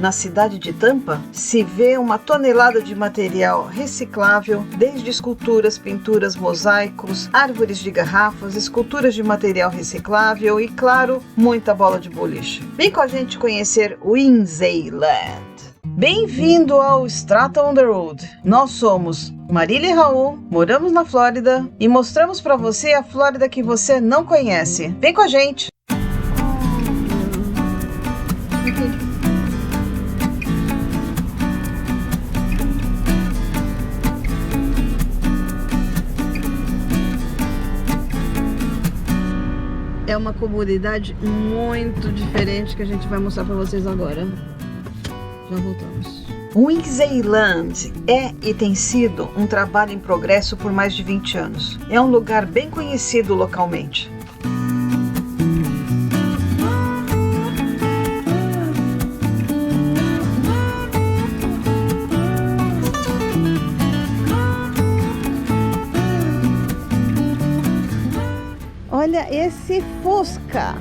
na cidade de Tampa, se vê uma tonelada de material reciclável, desde esculturas, pinturas, mosaicos, árvores de garrafas, esculturas de material reciclável e, claro, muita bola de boliche. Vem com a gente conhecer Windseyland. Bem-vindo ao Strata on the Road. Nós somos Marília e Raul, moramos na Flórida e mostramos para você a Flórida que você não conhece. Vem com a gente! É uma comunidade muito diferente que a gente vai mostrar para vocês agora. Já voltamos. Windseyland é e tem sido um trabalho em progresso por mais de 20 anos. É um lugar bem conhecido localmente. Olha esse Fusca!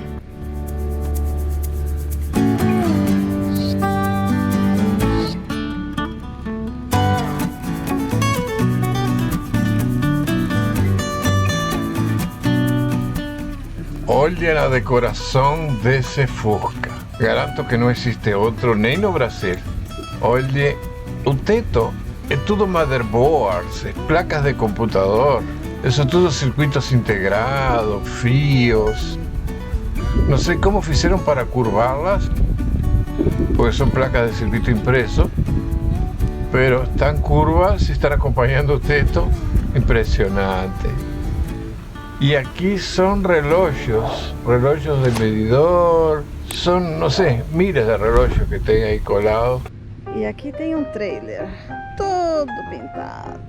Olha a decoração desse Fusca. Garanto que não existe outro nem no Brasil. Olhe, o teto é tudo motherboards, placas de computador. Eso tudo circuitos integrados, fios. Não sei como fizeram para curvá-las, porque são placas de circuito impreso, pero están curvas e están acompanhando o teto. Impressionante. E aqui são relógios de medidor, são, não sei, miles de relógios que tem aí colado. E aqui tem um trailer, todo pintado.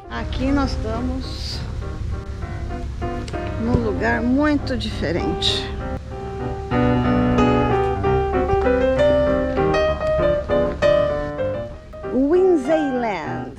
Aqui nós estamos num lugar muito diferente. Windseyland.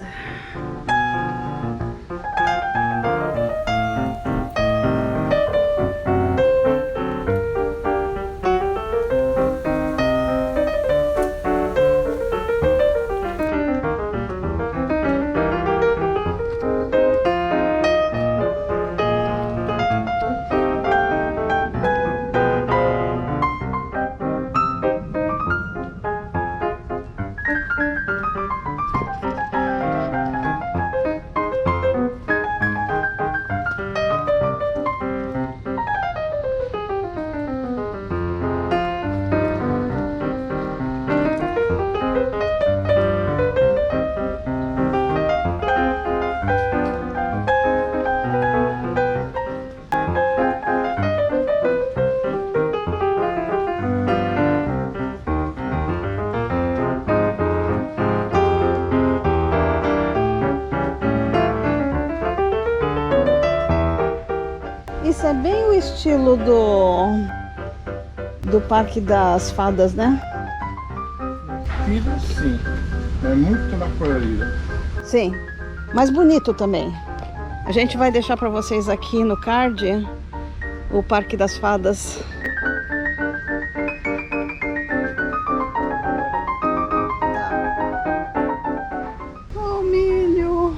Isso é bem o estilo do Parque das Fadas, né? Estilo sim, é muito mais colorido. Sim, mas bonito também. A gente vai deixar para vocês aqui no card o Parque das Fadas. Oh, milho!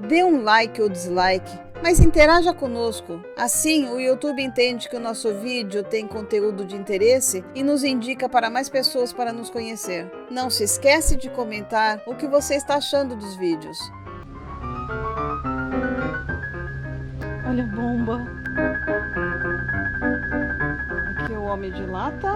Dê um like ou dislike, mas interaja conosco. Assim, o YouTube entende que o nosso vídeo tem conteúdo de interesse e nos indica para mais pessoas para nos conhecer. Não se esquece de comentar o que você está achando dos vídeos. Olha a bomba. Aqui é o Homem de Lata.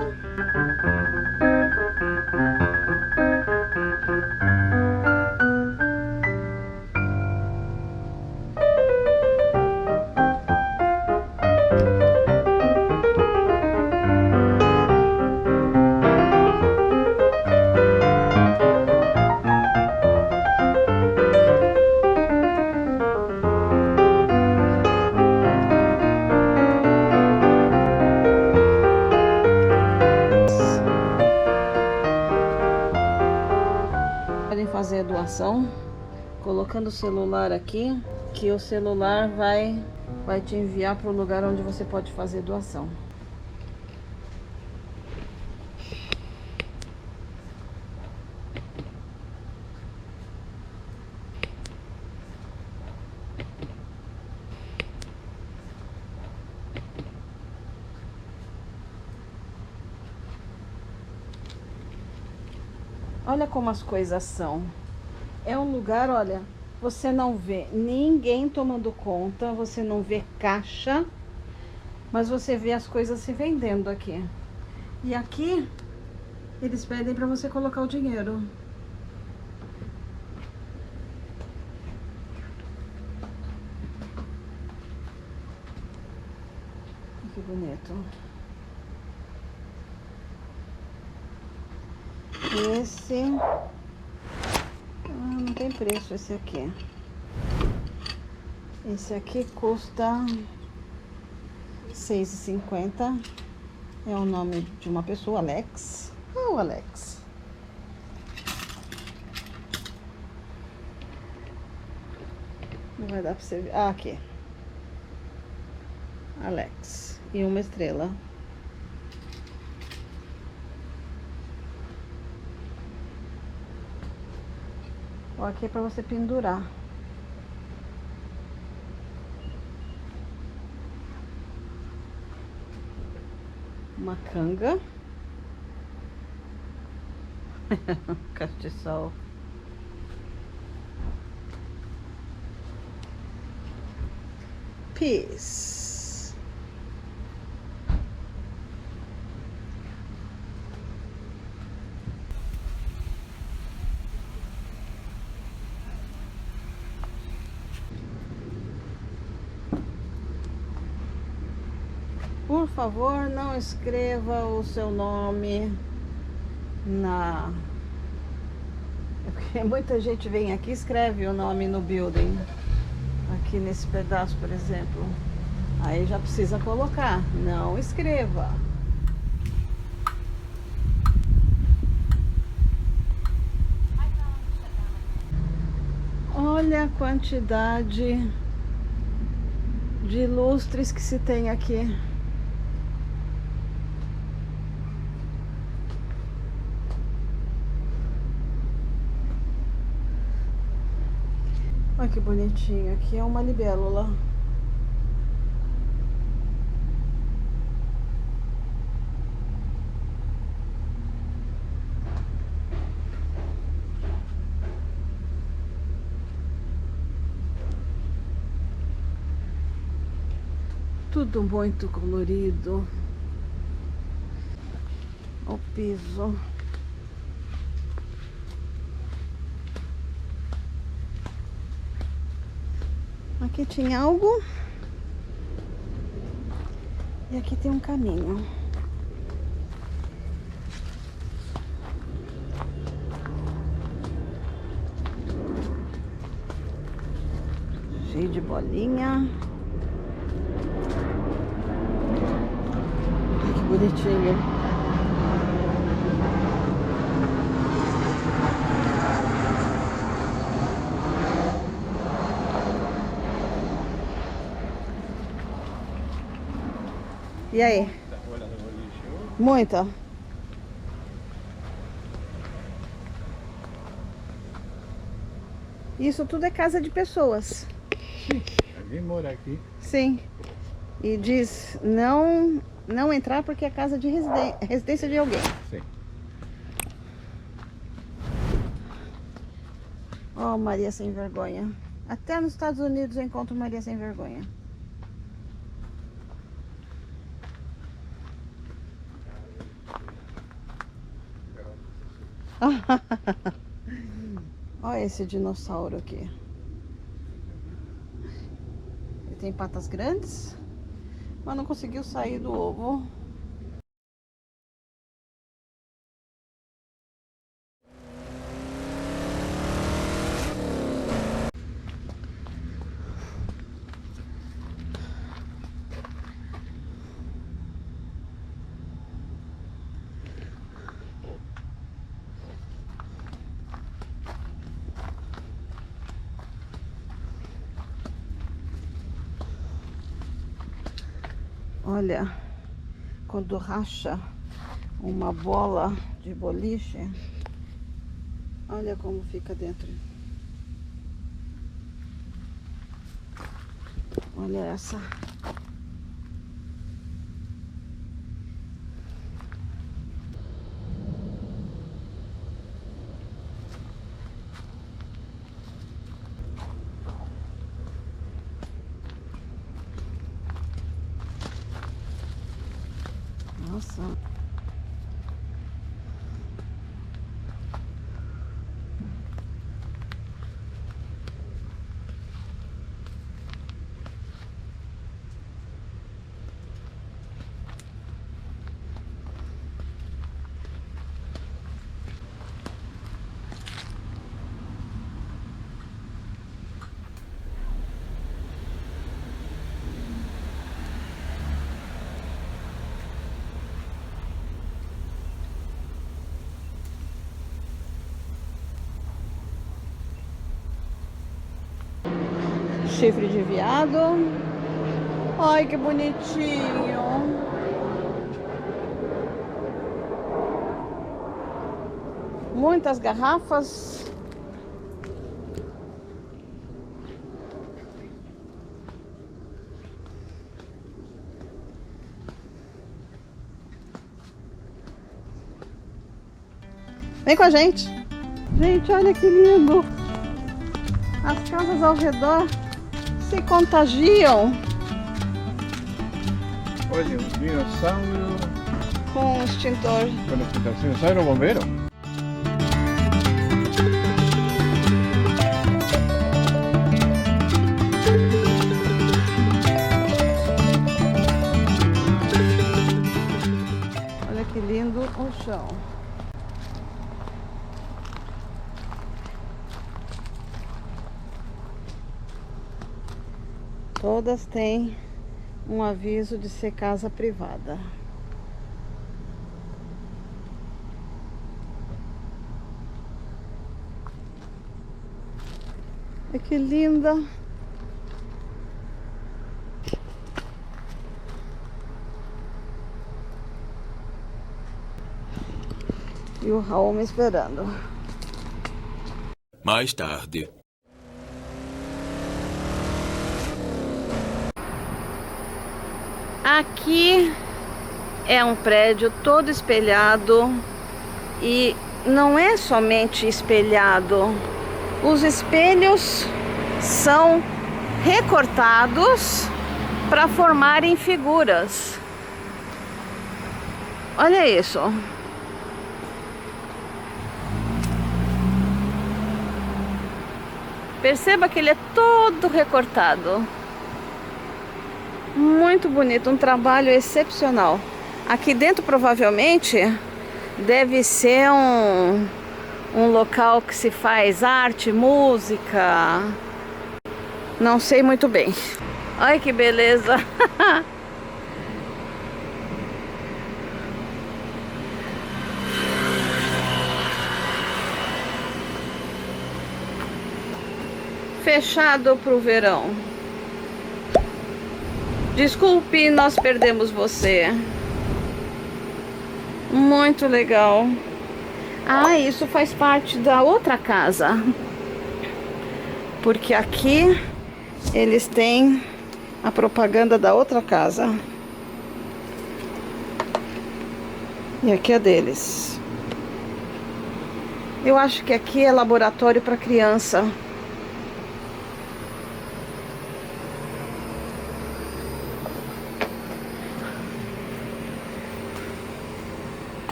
façam colocando o celular aqui, que o celular vai te enviar para o lugar onde você pode fazer doação. Olha como as coisas são. É um lugar, olha, você não vê ninguém tomando conta, você não vê caixa, mas você vê as coisas se vendendo aqui. E aqui, eles pedem para você colocar o dinheiro. Que bonito. Esse... não tem preço esse aqui. Esse aqui custa R$6,50. É o nome de uma pessoa, Alex. O Alex. Não vai dar pra você ver. Aqui. Alex. E uma estrela. Ó, aqui é pra você pendurar. Uma canga. Castiçal. Peace. Por favor, não escreva o seu nome na... Porque muita gente vem aqui e escreve o nome no building. Aqui nesse pedaço, por exemplo. Aí já precisa colocar. Não escreva. Olha a quantidade de lustres que se tem aqui. Olha que bonitinho. Aqui é uma libélula. Tudo muito colorido. O piso. Aqui tinha algo. E aqui tem um caminho. Cheio de bolinha. Ai, que bonitinho. E aí? Muita? Isso tudo é casa de pessoas. Sim, alguém mora aqui. Sim. E diz não entrar porque é casa de residência de alguém. Sim. Ó, Maria sem vergonha. Até nos Estados Unidos eu encontro Maria sem vergonha. Olha esse dinossauro aqui. Ele tem patas grandes, mas não conseguiu sair do ovo. Olha, quando racha uma bola de boliche, olha como fica dentro. Olha essa. Nossa. Chifre de veado. Ai, que bonitinho. Muitas garrafas. Vem com a gente. Gente, olha que lindo. As casas ao redor se contagiam. Olha, um dinossauro. Com extintor. Com extintor. Dinossauro bombeiro. Olha que lindo o chão. Todas têm um aviso de ser casa privada. Olha que linda! E o Raul me esperando. Mais tarde. Aqui é um prédio todo espelhado e não é somente espelhado. Os espelhos são recortados para formarem figuras. Olha isso. Perceba que ele é todo recortado. Muito bonito, um trabalho excepcional. Aqui dentro provavelmente deve ser um local que se faz arte, música. Não sei muito bem. Olha que beleza. Fechado para o verão. Desculpe, nós perdemos você. Muito legal. Ah, isso faz parte da outra casa. Porque aqui eles têm a propaganda da outra casa. E aqui é deles. Eu acho que aqui é laboratório para criança.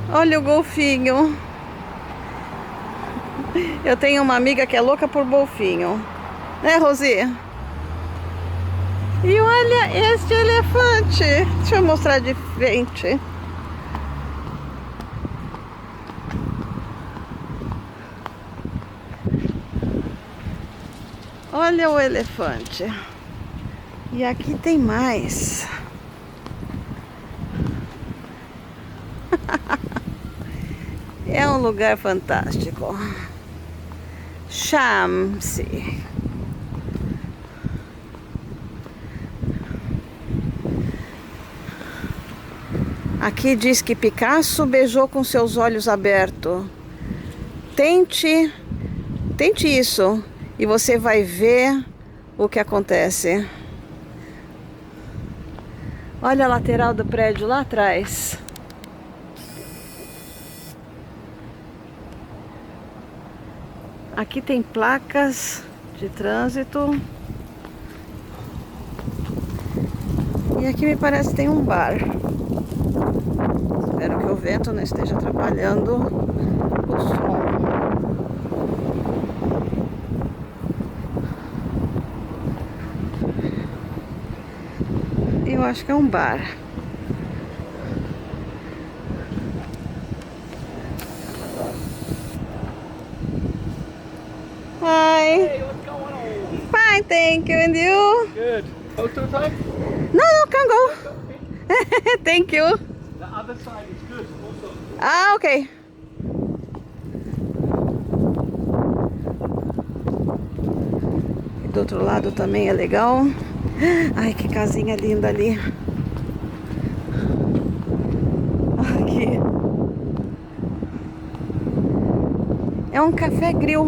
Olha o golfinho. Eu tenho uma amiga que é louca por golfinho. Né, Rosi? E olha este elefante. Deixa eu mostrar de frente. Olha o elefante. E aqui tem mais. É um lugar fantástico. Chame-se. Aqui diz que Picasso beijou com seus olhos abertos. Tente isso e você vai ver o que acontece. Olha a lateral do prédio lá atrás. Aqui tem placas de trânsito. E aqui me parece que tem um bar. Espero que o vento não esteja atrapalhando o som. Eu acho que é um bar. Hi. Hey, what's going on? Fine, thank you. And you? Good. Photo time? No, can go. Thank you. The other side is good. Also. Ah, ok. E do outro lado também é legal. Ai, que casinha linda ali. Aqui. É um café grill.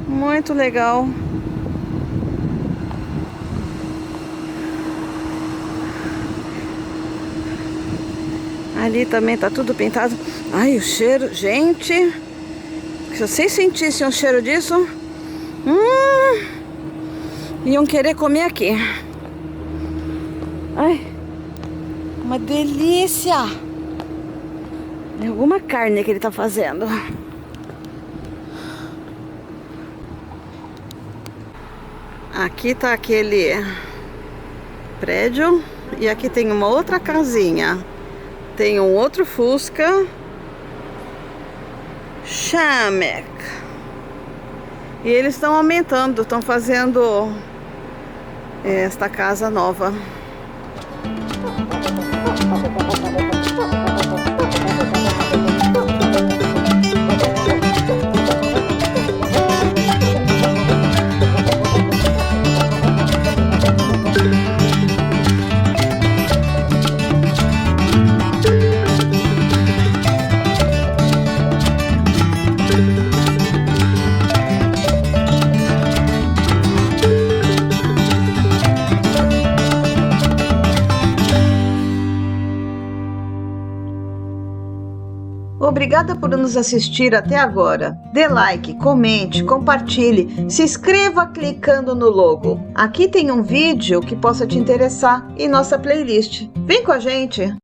Muito legal. Ali também tá tudo pintado. Ai, o cheiro, gente. Se vocês sentissem o cheiro disso, iam querer comer aqui. Ai, uma delícia. É alguma carne que ele tá fazendo. Aqui tá aquele prédio e aqui tem uma outra casinha. Tem um outro Fusca Chamek. E eles estão aumentando, estão fazendo esta casa nova. Obrigada por nos assistir até agora. Dê like, comente, compartilhe, se inscreva clicando no logo. Aqui tem um vídeo que possa te interessar em nossa playlist. Vem com a gente!